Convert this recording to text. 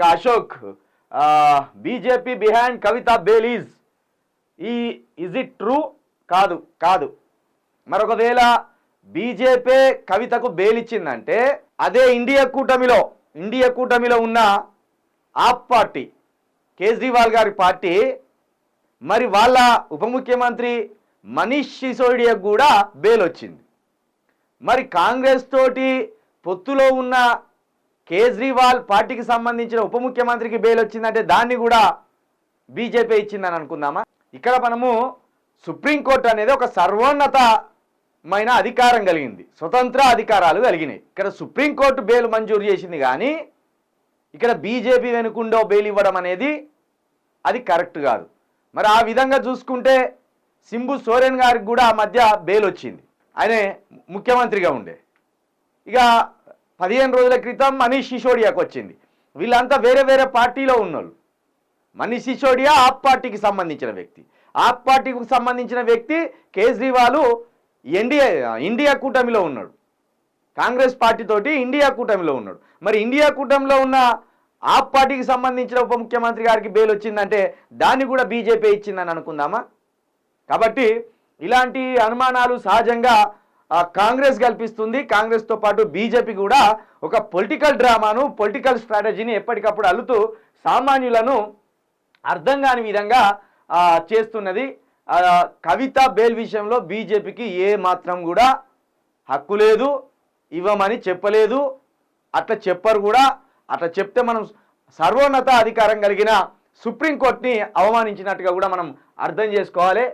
Ashok BJP behind Kavitha bail is it true? కాదు కాదు. మరొకవేళ BJP కవితకు బెయిల్ ఇచ్చిందంటే అదే ఇండియా కూటమిలో ఉన్న ఆప్ పార్టీ, కేజ్రీవాల్ గారి పార్టీ, మరి వాళ్ళ ఉప ముఖ్యమంత్రి మనీష్ సిసోడియాకు కూడా బెయిల్ వచ్చింది. మరి కాంగ్రెస్ తోటి పొత్తులో ఉన్న కేజ్రీవాల్ పార్టీకి సంబంధించిన ఉప ముఖ్యమంత్రికి బెయిల్ వచ్చిందంటే దాన్ని కూడా బీజేపీ ఇచ్చిందని అనుకుందామా? ఇక్కడ మనము సుప్రీంకోర్టు అనేది ఒక సర్వోన్నతమైన అధికారం కలిగింది, స్వతంత్ర అధికారాలు కలిగినాయి. ఇక్కడ సుప్రీంకోర్టు బెయిల్ మంజూరు చేసింది, కానీ ఇక్కడ బీజేపీ వెనుకుండో బెయిల్ ఇవ్వడం అనేది అది కరెక్ట్ కాదు. మరి ఆ విధంగా చూసుకుంటే సింబు సోరెన్ గారికి కూడా ఆ మధ్య బెయిల్ వచ్చింది, ఆయన ముఖ్యమంత్రిగా ఉండే. ఇక 15 రోజుల క్రితం మనీష్ సిసోడియాకు వచ్చింది. వీళ్ళంతా వేరే వేరే పార్టీలో ఉన్నోళ్ళు. మనీష్ సిసోడియా ఆప్ పార్టీకి సంబంధించిన వ్యక్తి, ఆప్ పార్టీకి సంబంధించిన వ్యక్తి కేజ్రీవాల్ ఇండియా కూటమిలో ఉన్నాడు, కాంగ్రెస్ పార్టీ తోటి ఇండియా కూటమిలో ఉన్నాడు. మరి ఇండియా కూటమిలో ఉన్న ఆప్ పార్టీకి సంబంధించిన ఉప ముఖ్యమంత్రి గారికి బెయిల్ వచ్చిందంటే దాన్ని కూడా బీజేపీ ఇచ్చిందని అనుకుందామా? కాబట్టి ఇలాంటి అనుమానాలు సహజంగా కాంగ్రెస్ కల్పిస్తుంది. కాంగ్రెస్తో పాటు బీజేపీ కూడా ఒక పొలిటికల్ డ్రామాను, పొలిటికల్ స్ట్రాటజీని ఎప్పటికప్పుడు అల్లుతూ సామాన్యులను అర్థం కాని విధంగా చేస్తున్నది. కవిత బెయిల్ విషయంలో బీజేపీకి ఏ మాత్రం కూడా హక్కు లేదు, ఇవ్వమని చెప్పలేదు, అట్లా చెప్పరు కూడా. అట్లా చెప్తే మనం సర్వోన్నత అధికారం కలిగిన సుప్రీంకోర్టుని అవమానించినట్టుగా కూడా మనం అర్థం చేసుకోవాలి.